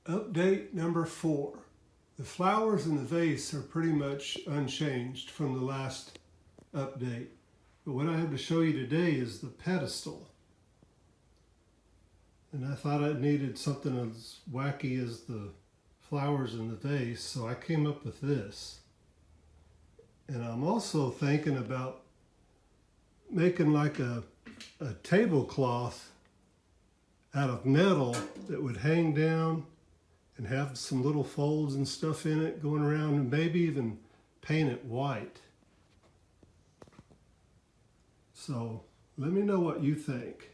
Update number 4. The flowers in the vase are pretty much unchanged from the last update. But what I have to show you today is the pedestal. And I thought it needed something as wacky as the flowers in the vase, so I came up with this. And I'm also thinking about making like a tablecloth out of metal that would hang down and have some little folds and stuff in it going around, and maybe even paint it white. So let me know what you think.